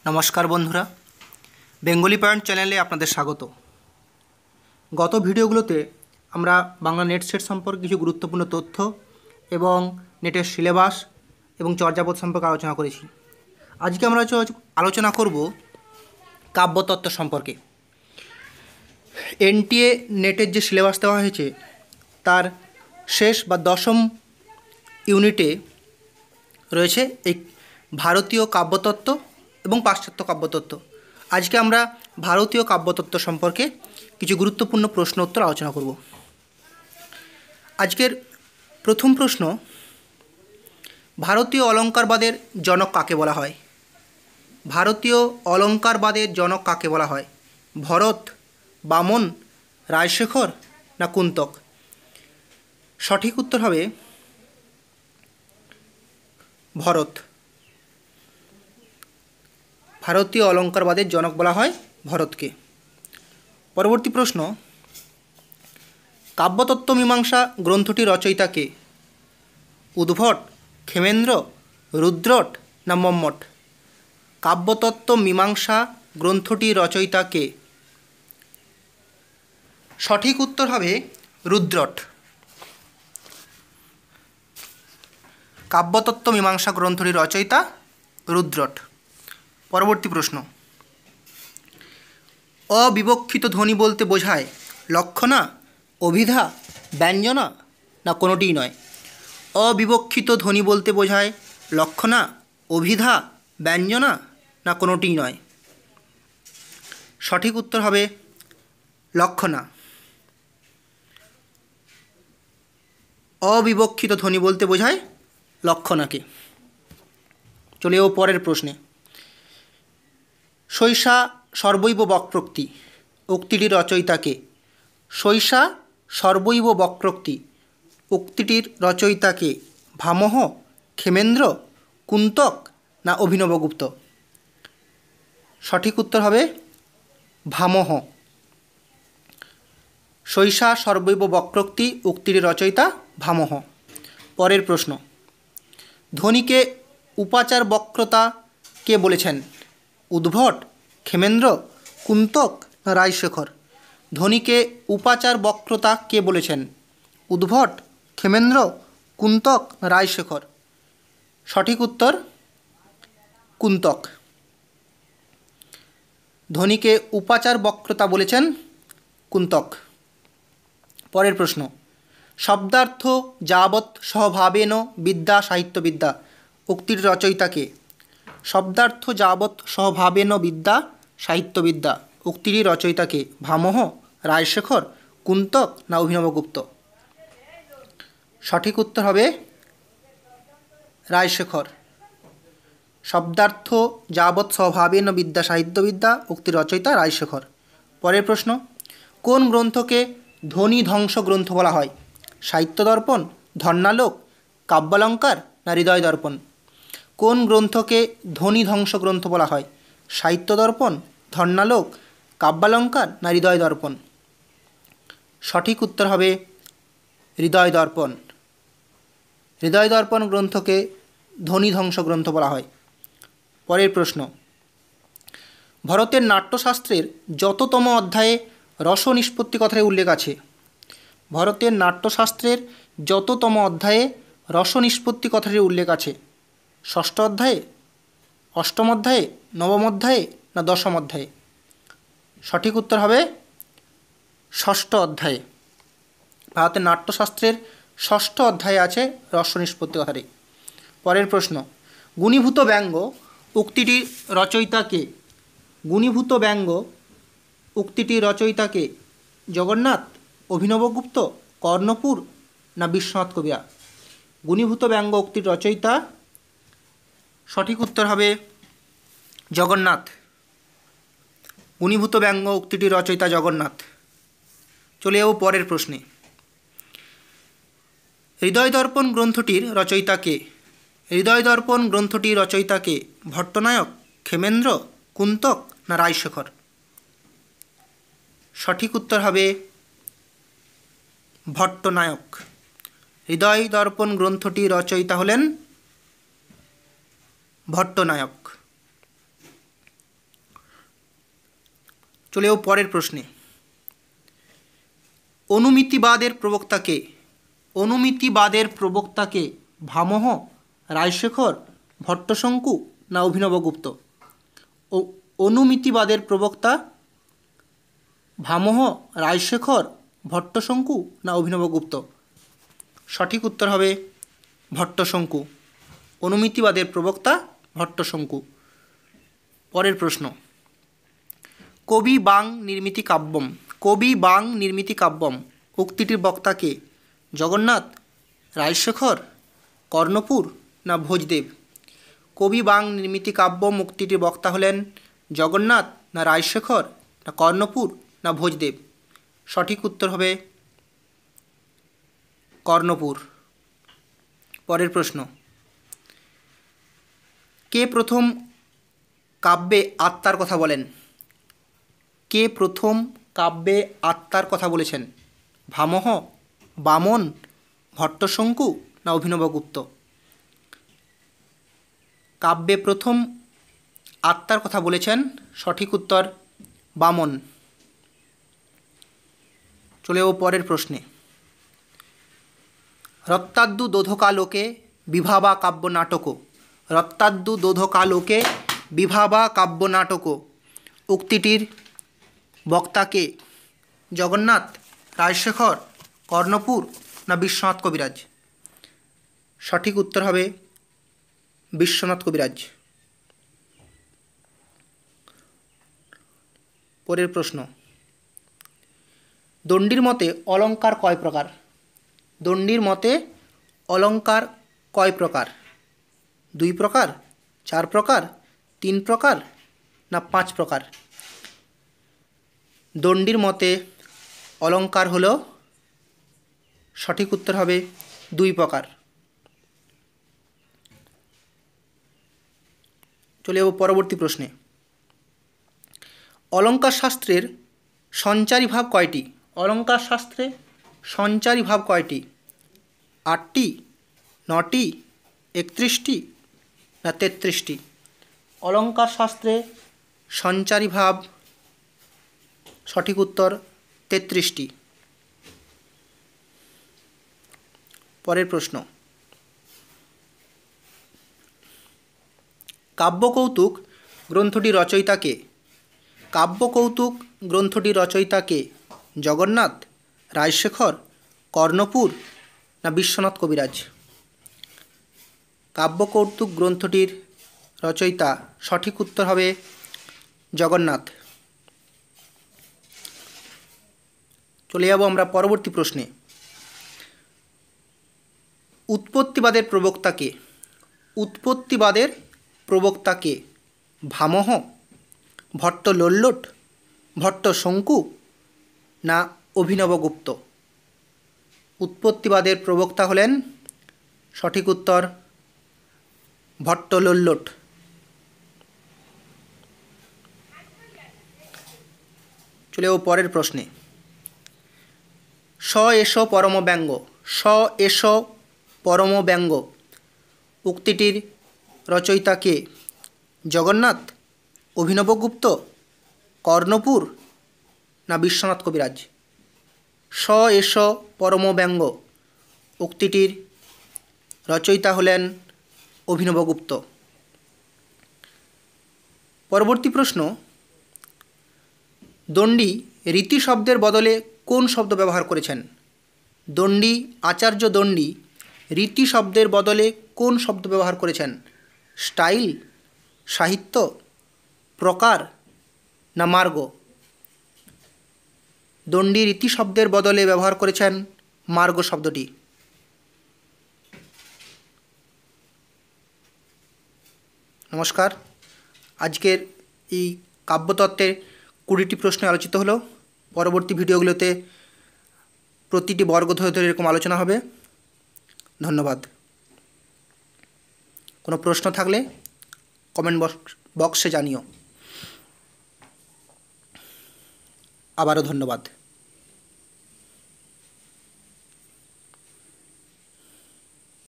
নমস্কার বন্ধুরা, Bengali point চ্যানেলে আপনাদের স্বাগত। গত ভিডিওগুলোতে আমরা বাংলা নেট সেট সম্পর্কে কিছু গুরুত্বপূর্ণ তথ্য এবং নেটের সিলেবাস এবং চর্যাপদ সম্পর্কে আলোচনা করেছি। আজকে আমরা আলোচনা করব কাব্যতত্ত্ব সম্পর্কে। এনটিএ নেটের যে সিলেবাস দেওয়া হয়েছে তার শেষ বা দশম ইউনিটে রয়েছে এই ভারতীয় কাব্যতত্ত্ব এবং পাশ্চাত্য কাব্যতত্ত্ব। আজকে আমরা ভারতীয় কাব্যতত্ত্ব সম্পর্কে কিছু গুরুত্বপূর্ণ প্রশ্ন উত্তর আলোচনা করব। আজকের প্রথম প্রশ্ন, ভারতীয় অলঙ্কারবাদের জনক কাকে বলা হয়? ভারতীয় অলঙ্কারবাদের জনক কাকে বলা হয়? ভরত, বামন, রায়শেখর না কুন্তক? সঠিক উত্তর হবে ভরত। ভারতীয় অলঙ্কারবাদের জনক বলা হয় ভরতকে। পরবর্তী প্রশ্ন, কাব্যতত্ত্ব মীমাংসা গ্রন্থটির রচয়িতা কে? উদ্ভট, ক্ষেমেন্দ্র, রুদ্রট না মম্মট? কাব্যতত্ত্ব মীমাংসা গ্রন্থটির রচয়িতা কে? সঠিক উত্তর হবে রুদ্রট। কাব্যতত্ত্ব মীমাংসা গ্রন্থটির রচয়িতা রুদ্রট। পরবর্তী প্রশ্ন, অবিবক্ষিত ধ্বনি বলতে বোঝায় লক্ষণা, অভিধা, ব্যঞ্জনা না কোনোটিই নয়? অবিবক্ষিত ধ্বনি বলতে বোঝায় লক্ষণা, অভিধা, ব্যঞ্জনা না কোনোটিই নয়? সঠিক উত্তর হবে লক্ষণা। অবিবক্ষিত ধ্বনি বলতে বোঝায় লক্ষণাকে। চলে যাবো পরের প্রশ্নে। শৈশা সর্বৈব বক্রোক্তি উক্তিটির রচয়িতা কে? শৈশা সর্বৈব বক্রোক্তি উক্তিটির রচয়িতা কে? ভামহ, ক্ষেমেন্দ্র, কুন্তক না অভিনবগুপ্ত? সঠিক উত্তর হবে ভামহ। শৈশা সর্বৈব বক্রোক্তি উক্তিটির রচয়িতা ভামহ। পরের প্রশ্ন, ধ্বনিকে উপাচার বক্রতা কে বলেছেন? উদ্ভট, ক্ষেমেন্দ্র, কুন্তক না রায়শেখর? ধ্বনিকে উপাচার বক্রতা কে বলেছেন? উদ্ভট, ক্ষেমেন্দ্র, কুন্তক না রায়শেখর? সঠিক উত্তর কুন্তক। ধ্বনিকে উপাচার বক্রতা বলেছেন কুন্তক। পরের প্রশ্ন, শব্দার্থ যাবৎ স্বভাবেন বিদ্যা সাহিত্যবিদ্যা উক্তির রচয়িতা কে? শব্দার্থ যাবৎ স্বভাবেন বিদ্যা সাহিত্যবিদ্যা উক্তির রচয়িতা কে? ভামহ, রায়শেখর, কুন্তক না অভিনবগুপ্ত? সঠিক উত্তর হবে রায়শেখর। শব্দার্থ যাবৎ স্বভাবেন বিদ্যা সাহিত্যবিদ্যা উক্তির রচয়িতা রায়শেখর। পরের প্রশ্ন, কোন গ্রন্থকে ধ্বনি ধ্বংস গ্রন্থ বলা হয়? সাহিত্য দর্পণ, ধর্নালোক, কাব্যালঙ্কার না হৃদয় দর্পণ? কোন গ্রন্থকে ধ্বনি ধ্বংস গ্রন্থ বলা হয়? সাহিত্য দর্পণ, ধর্নালোক, কাব্যালঙ্কার না হৃদয় দর্পণ? সঠিক উত্তর হবে হৃদয় দর্পণ। হৃদয় দর্পণ গ্রন্থকে ধ্বনি ধ্বংস গ্রন্থ বলা হয়। পরের প্রশ্ন, ভরতের নাট্যশাস্ত্রের যততম অধ্যায়ে রস নিষ্পত্তি কথার উল্লেখ আছে? ভরতের নাট্যশাস্ত্রের যততম অধ্যায়ে রস নিষ্পত্তি কথাটির উল্লেখ আছে? ষষ্ঠ অধ্যায়ে, অষ্টম অধ্যায়ে, নবম অধ্যায়ে না দশম অধ্যায়ে? সঠিক উত্তর হবে ষষ্ঠ অধ্যায়ে। ভারতের নাট্যশাস্ত্রের ষষ্ঠ অধ্যায়ে আছে রস নিষ্পত্তি কথাটি। পরের প্রশ্ন, গুণীভূত ব্যঙ্গ উক্তিটির রচয়িতা কে? গুণীভূত ব্যঙ্গ উক্তিটির রচয়িতা কে? জগন্নাথ, অভিনবগুপ্ত, কর্ণপুর না বিশ্বনাথ কবিরা? গুণীভূত ব্যঙ্গ উক্তির রচয়িতা সঠিক উত্তর হবে জগন্নাথ। গুণীভূত ব্যঙ্গ উক্তিটির রচয়িতা জগন্নাথ। চলে যাবো পরের প্রশ্নে। হৃদয় দর্পণ গ্রন্থটির রচয়িতা কে? হৃদয় দর্পণ গ্রন্থটির রচয়িতা কে? ভট্টনায়ক, ক্ষেমেন্দ্র, কুন্তক না রায়শেখর? সঠিক উত্তর হবে ভট্টনায়ক। হৃদয় দর্পণ গ্রন্থটির রচয়িতা হলেন ভট্টনায়ক। চলে যাও পরের প্রশ্নে। অনুমিতিবাদের প্রবক্তাকে, অনুমিতিবাদের প্রবক্তাকে ভামহ, রায়শেখর, ভট্টশঙ্কু না অভিনবগুপ্ত? অনুমিতিবাদের প্রবক্তা ভামহ, রায়শেখর, ভট্টশঙ্কু না অভিনবগুপ্ত? সঠিক উত্তর হবে ভট্টশঙ্কু। অনুমিতিবাদের প্রবক্তা ভট্টশঙ্কু। পরের প্রশ্ন। কবি বাং নির্মিতি কাব্যম, কবি বাং নির্মিতি কাব্যম উক্তিটির বক্তা কে? জগন্নাথ, রায়শেখর, কর্ণপুর না ভোজদেব? কবি বাং নির্মিতি কাব্যম উক্তিটির বক্তা হলেন জগন্নাথ না রায়শেখর না কর্ণপুর না ভোজদেব? সঠিক উত্তর হবে কর্ণপুর। পরের প্রশ্ন। কে প্রথম কাব্যে আত্মার কথা বলেন? কে প্রথম কাব্যে আত্মার কথা বলেছেন? ভামহ, বামন, ভট্টশঙ্কু না অভিনবগুপ্ত? কাব্যে প্রথম আত্মার কথা বলেছেন, সঠিক উত্তর বামন। চলে যাও পরের প্রশ্নে। রত্তাদ্দু দোধকালোকে বিভাবা কাব্য নাটক, রত্তাদ্দু দোধকালোকে বিভাবা কাব্য নাটক উক্তিটির বক্তা কে? জগন্নাথ, রায়শেখর, কর্ণপুর না বিশ্বনাথ কবিরাজ? সঠিক উত্তর হবে বিশ্বনাথ কবিরাজ। পরের প্রশ্ন। দণ্ডির মতে অলঙ্কার কয় প্রকার? দণ্ডির মতে অলঙ্কার কয় প্রকার? 2 প্রকার, 4 প্রকার, 3 প্রকার না 5 প্রকার? দণ্ডির মতে অলঙ্কার হলো, সঠিক উত্তর হবে 2 প্রকার। চলে যাব পরবর্তী প্রশ্নে। অলঙ্কার শাস্ত্রের সঞ্চারী ভাব কয়টি? অলঙ্কার শাস্ত্রে সঞ্চারী ভাব কয়টি? 8টি, 9টি, 31টি না 33টি? অলঙ্কার শাস্ত্রে সঞ্চারী ভাব, সঠিক উত্তর 33টি। পরের প্রশ্ন। কাব্যকৌতুক গ্রন্থটির রচয়িতা কে? কাব্যকৌতুক গ্রন্থটির রচয়িতা কে? জগন্নাথ, রায়শেখর, কর্ণপুর না বিশ্বনাথ কবিরাজ? কাব্যকৌতুক গ্রন্থটির রচয়িতা, সঠিক উত্তর হবে জগন্নাথ। চলে যাব আমরা পরবর্তী প্রশ্নে। উৎপত্তিবাদের প্রবক্তা কে? উৎপত্তিবাদের প্রবক্তা কে? ভামহ, ভট্টলোল্লোট, ভট্টশঙ্কু না অভিনবগুপ্ত? উৎপত্তিবাদের প্রবক্তা হলেন, সঠিক উত্তর ভট্টলোল্লোট। চলে যাও পরের প্রশ্নে। স এষ পরম ব্যঙ্গ, স এষ পরম ব্যঙ্গ উক্তিটির রচয়িতা কে? জগন্নাথ, অভিনবগুপ্ত, কর্ণপুর না বিশ্বনাথ কবিরাজ? স এষ পরম ব্যঙ্গ উক্তিটির রচয়িতা হলেন অভিনবগুপ্ত। পরবর্তী প্রশ্ন। দণ্ডী রীতি শব্দের বদলে কোন শব্দ ব্যবহার করেছেন? দণ্ডী, আচার্য দণ্ডী রীতি শব্দের বদলে কোন শব্দ ব্যবহার করেছেন? স্টাইল, সাহিত্য, প্রকার না মার্গ? দণ্ডী রীতি শব্দের বদলে ব্যবহার করেছেন মার্গ শব্দটি। নমস্কার। আজকের এই কাব্যতত্ত্বের 20টি প্রশ্ন আলোচিত হলো। পরবর্তী ভিডিওগুলোতে প্রতিটি বর্গ ধরে ধরে এরকম আলোচনা হবে। ধন্যবাদ। কোনো প্রশ্ন থাকলে কমেন্ট বক্সে জানিও। আবারও ধন্যবাদ।